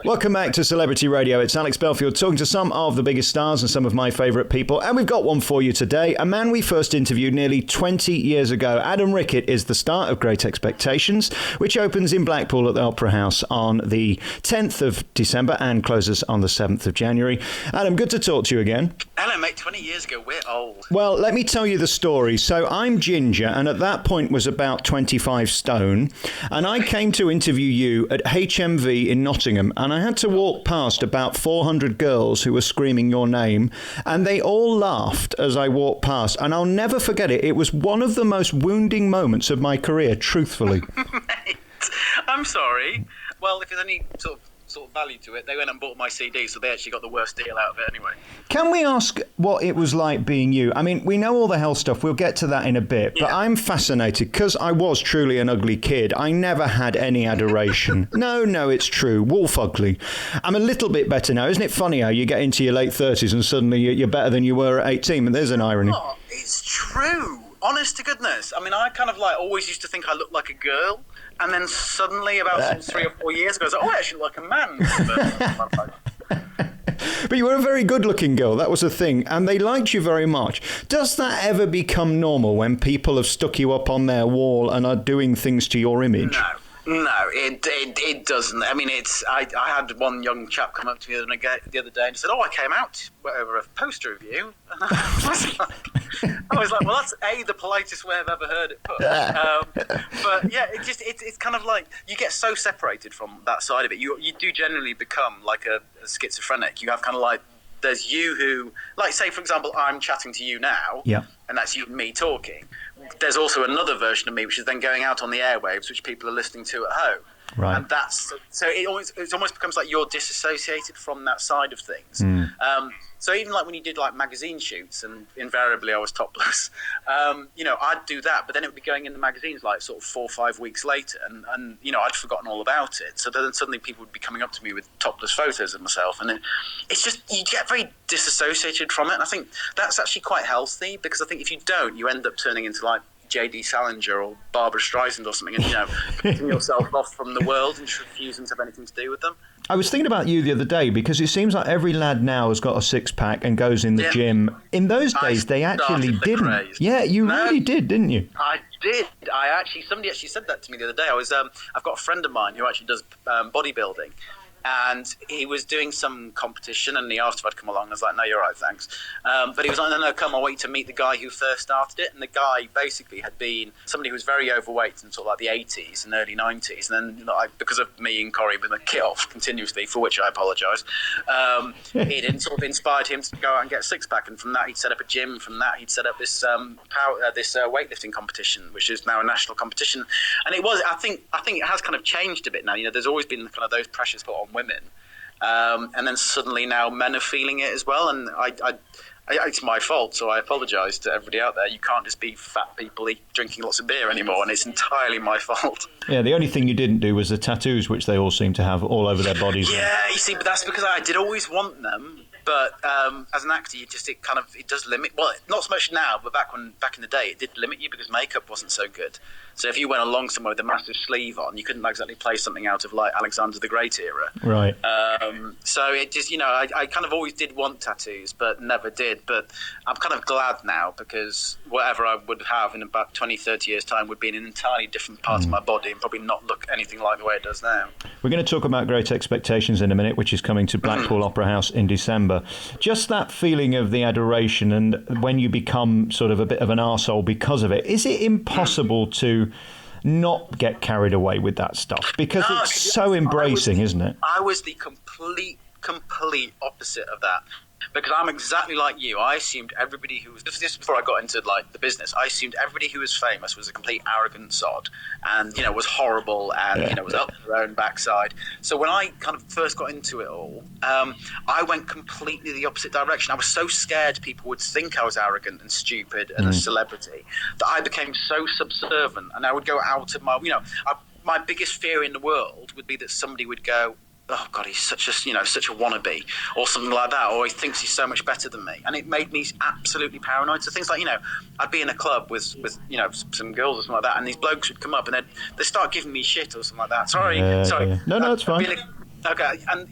Welcome back to Celebrity Radio. It's Alex Belfield talking to some of the biggest stars and some of my favourite people. And we've got one for you today. A man we first interviewed nearly 20 years ago. Adam Rickitt is the star of Great Expectations, which opens in Blackpool at the Opera House on the 10th of December and closes on the 7th of January. Adam, good to talk to you again. Hello, mate. 20 years ago, we're old. Well, let me tell you the story. So I'm Ginger, and at that point was about 25 stone. And I came to interview you at HMV in Nottingham, and I had to walk past about 400 girls who were screaming your name, and they all laughed as I walked past, and I'll never forget it. It was one of the most wounding moments of my career, truthfully. Mate, I'm sorry. Well, if there's any sort of value to it, they went and bought my CD, so they actually got the worst deal out of it anyway. Can we ask what it was like being you? I mean, we know all the hell stuff. We'll get to that in a bit. But I'm fascinated because I was truly an ugly kid. I never had any adoration. No, it's true. Wolf ugly. I'm a little bit better now. Isn't it funny how you get into your late 30s and suddenly you're better than you were at 18? And there's an irony. Oh, it's true. Honest to goodness. I mean, I kind of always used to think I looked like a girl. And then suddenly, about 3 or 4 years ago, I was like, oh, I actually look like a man. But you were a very good-looking girl. That was the thing. And they liked you very much. Does that ever become normal when people have stuck you up on their wall and are doing things to your image? No, it doesn't. I mean, I had one young chap come up to me the other day and said, oh, I came out over a poster of you. I was like, well, that's the politest way I've ever heard it put. But yeah, it's kind of like you get so separated from that side of it. You do generally become like a schizophrenic. You have kind of like, there's you who, like, say, for example, I'm chatting to you now, and that's you and me talking. There's also another version of me, which is then going out on the airwaves, which people are listening to at home. Right. And that's so it almost becomes like you're disassociated from that side of things. So even like when you did like magazine shoots, and invariably I was topless, I'd do that, but then it would be going in the magazines like sort of 4 or 5 weeks later, and I'd forgotten all about it. So then suddenly people would be coming up to me with topless photos of myself, and it's just, you get very disassociated from it. And I think that's actually quite healthy, because I think if you don't, you end up turning into like J.D. Salinger or Barbara Streisand or something, and cutting yourself off from the world and just refusing to have anything to do with them. I was thinking about you the other day, because it seems like every lad now has got a six-pack and goes in the gym. In those days, they actually didn't. Craze. Yeah, you really did, didn't you? I did. Somebody actually said that to me the other day. I've got a friend of mine who actually does bodybuilding. And he was doing some competition, and he asked if I'd come along. I was like, no, you're all right, thanks. But he was like, no, come, I'll wait to meet the guy who first started it. And the guy basically had been somebody who was very overweight in sort of like the 80s and early 90s. And then because of me and Corey being a kit off continuously, for which I apologise, it sort of inspired him to go out and get a six-pack. And from that, he'd set up a gym. From that, he'd set up this weightlifting competition, which is now a national competition. And I think it has kind of changed a bit now. There's always been kind of those pressures put on women, and then suddenly now men are feeling it as well, and it's my fault, so I apologise to everybody out there. You can't just be fat people drinking lots of beer anymore, and it's entirely my fault. Yeah, the only thing you didn't do was the tattoos, which they all seem to have all over their bodies. Yeah, you see, but that's because I did always want them. But as an actor, it does limit. Well, not so much now, but back in the day, it did limit you because makeup wasn't so good. So if you went along somewhere with a massive sleeve on, you couldn't exactly play something out of like Alexander the Great era. Right. So it just, I kind of always did want tattoos, but never did. But I'm kind of glad now, because whatever I would have in about 20, 30 years' time would be in an entirely different part of my body and probably not look anything like the way it does now. We're going to talk about Great Expectations in a minute, which is coming to Blackpool Opera House in December. Just that feeling of the adoration, and when you become sort of a bit of an arsehole because of it, is it impossible to not get carried away with that stuff? Because it's so embracing, isn't it? I was the complete opposite of that. Because I'm exactly like you. I assumed everybody who was... This was before I got into, like, the business. I assumed everybody who was famous was a complete arrogant sod and, was horrible and, was up their own backside. So when I kind of first got into it all, I went completely the opposite direction. I was so scared people would think I was arrogant and stupid and a celebrity that I became so subservient, and I would go out of my... my biggest fear in the world would be that somebody would go, oh God, he's such a wannabe, or something like that, or he thinks he's so much better than me, and it made me absolutely paranoid. So things like, I'd be in a club with some girls or something like that, and these blokes would come up and they'd start giving me shit or something like that. Sorry. No, it's fine. Okay, and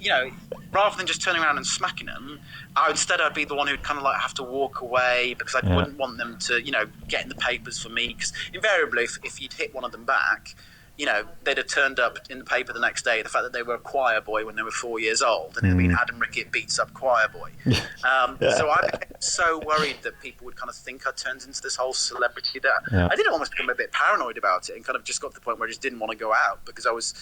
rather than just turning around and smacking them, I'd be the one who'd kind of like have to walk away because I wouldn't want them to, get in the papers for me. Because invariably, if you'd hit one of them back, they'd have turned up in the paper the next day the fact that they were a choir boy when they were 4 years old, and it'd been Adam Rickitt beats up choir boy. So I became so worried that people would kind of think I turned into this whole celebrity that I did almost become a bit paranoid about it, and kind of just got to the point where I just didn't want to go out because I was,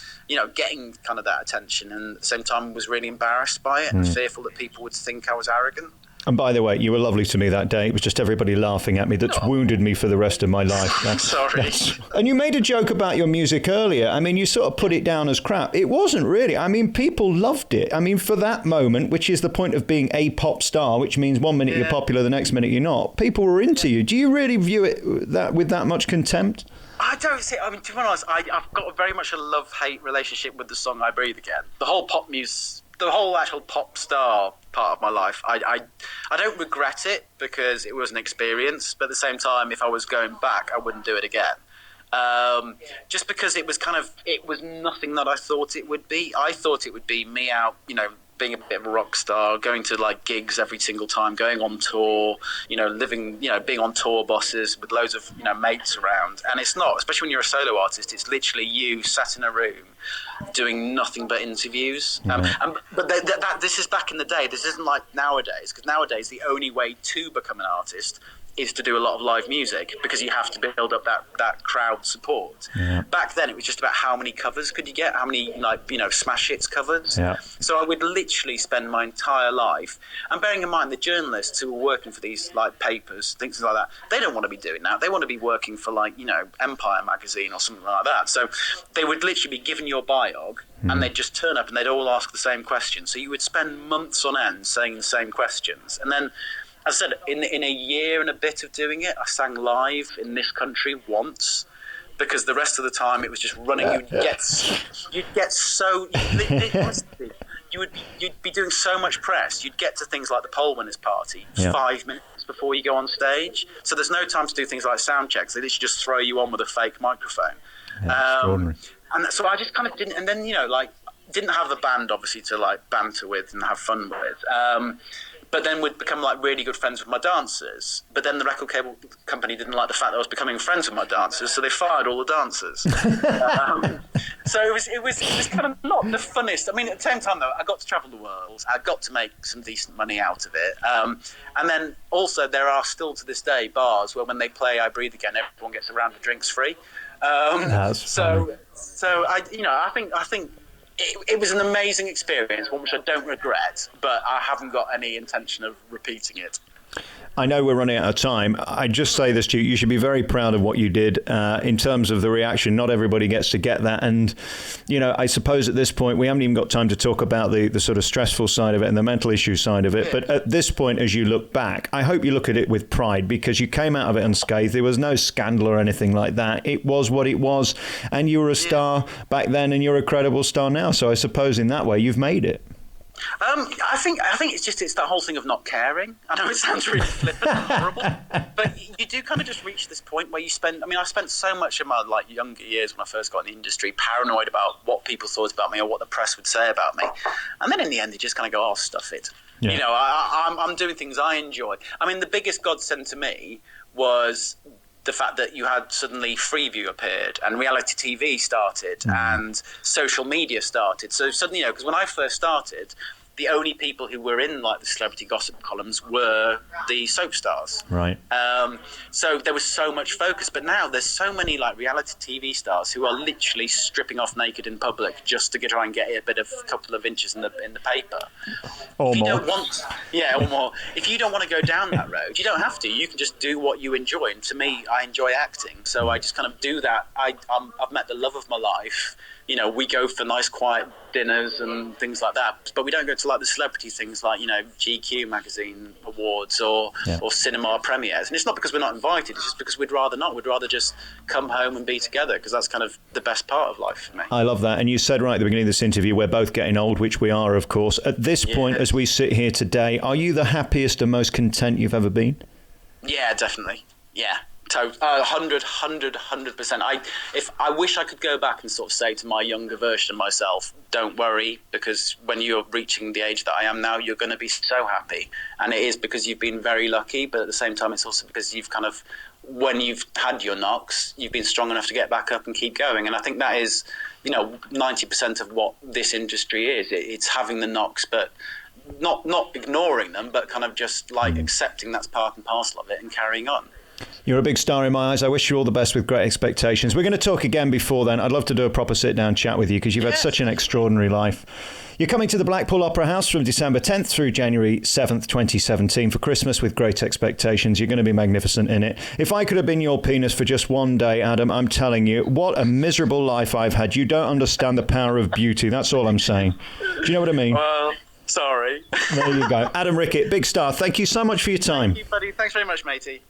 getting kind of that attention, and at the same time was really embarrassed by it and fearful that people would think I was arrogant. And by the way, you were lovely to me that day. It was just everybody laughing at me that's wounded me for the rest of my life. Sorry. And you made a joke about your music earlier. I mean, you sort of put it down as crap. It wasn't really. I mean, people loved it. I mean, for that moment, which is the point of being a pop star, which means 1 minute you're popular, the next minute you're not, people were into you. Do you really view it with that much contempt? I don't see. I mean, to be honest, I've got very much a love-hate relationship with the song "I Breathe Again." The whole the whole actual pop star part of my life. I don't regret it because it was an experience, but at the same time, if I was going back, I wouldn't do it again. Just because it was nothing that I thought it would be. I thought it would be me out, being a bit of a rock star, going to like gigs every single time, going on tour, living, being on tour buses with loads of, mates around. And it's not, especially when you're a solo artist, it's literally you sat in a room doing nothing but interviews. But this is back in the day. This isn't like nowadays, because nowadays the only way to become an artist is to do a lot of live music because you have to build up that crowd support. Back then it was just about how many covers could you get, how many smash hits covers. So I would literally spend my entire life, and bearing in mind the journalists who were working for these like papers, things like that, they don't want to be doing that. They want to be working for like Empire magazine or something like that. So they would literally be given your biog and they'd just turn up and they'd all ask the same question. So you would spend months on end saying the same questions, and then, as I said, in a year and a bit of doing it, I sang live in this country once, because the rest of the time it was just running. You'd be doing so much press. You'd get to things like the poll winners party 5 minutes before you go on stage. So there's no time to do things like sound checks. They literally just throw you on with a fake microphone. And so I just kind of didn't. And then didn't have the band obviously to like banter with and have fun with. But then we'd become like really good friends with my dancers. But then the record cable company didn't like the fact that I was becoming friends with my dancers, so they fired all the dancers. So it was kind of not the funnest. I mean, at the same time though, I got to travel the world. I got to make some decent money out of it. And then also there are still to this day bars where when they play "I Breathe Again," everyone gets a round of drinks free. So I think. It was an amazing experience, one which I don't regret, but I haven't got any intention of repeating it. I know we're running out of time. I just say this to you. You should be very proud of what you did in terms of the reaction. Not everybody gets to get that. And, I suppose at this point, we haven't even got time to talk about the sort of stressful side of it and the mental issue side of it. But at this point, as you look back, I hope you look at it with pride, because you came out of it unscathed. There was no scandal or anything like that. It was what it was. And you were a star back then and you're a credible star now. So I suppose in that way, you've made it. I think it's that whole thing of not caring. I know it sounds really flippant and horrible, but you do kind of just reach this point where I spent so much of my like younger years when I first got in the industry paranoid about what people thought about me or what the press would say about me, and then in the end you just kind of go, oh, stuff it. I'm doing things I enjoy. I mean, the biggest godsend to me was the fact that you had suddenly Freeview appeared and reality TV started and social media started. So suddenly, because when I first started, the only people who were in like the celebrity gossip columns were the soap stars. Right. So there was so much focus, but now there's so many like reality TV stars who are literally stripping off naked in public just to try and get a couple of inches in the paper. Or more. Or more. If you don't want to go down that road, you don't have to. You can just do what you enjoy. And to me, I enjoy acting, so I just kind of do that. I've met the love of my life. We go for nice quiet dinners and things like that, but we don't go to like the celebrity things like GQ magazine awards or cinema premieres. And it's not because we're not invited, it's just because we'd rather not. We'd rather just come home and be together, because that's kind of the best part of life for me. I love that. And you said right at the beginning of this interview, we're both getting old, which we are, of course. At this point, as we sit here today, are you the happiest and most content you've ever been? Yeah, definitely. Yeah, 100%. I wish I could go back and sort of say to my younger version of myself, don't worry, because when you're reaching the age that I am now, you're going to be so happy. And it is because you've been very lucky, but at the same time, it's also because you've kind of, when you've had your knocks, you've been strong enough to get back up and keep going. And I think that is, 90% of what this industry is. It's having the knocks, but not ignoring them, but kind of just like accepting that's part and parcel of it and carrying on. You're a big star in my eyes. I wish you all the best with Great Expectations. We're going to talk again before then. I'd love to do a proper sit-down chat with you because you've had such an extraordinary life. You're coming to the Blackpool Opera House from December 10th through January 7th, 2017 for Christmas with Great Expectations. You're going to be magnificent in it. If I could have been your penis for just one day, Adam, I'm telling you, what a miserable life I've had. You don't understand the power of beauty. That's all I'm saying. Do you know what I mean? Well, sorry. There you go. Adam Rickitt, big star. Thank you so much for your time. Thank you, buddy. Thanks very much, matey.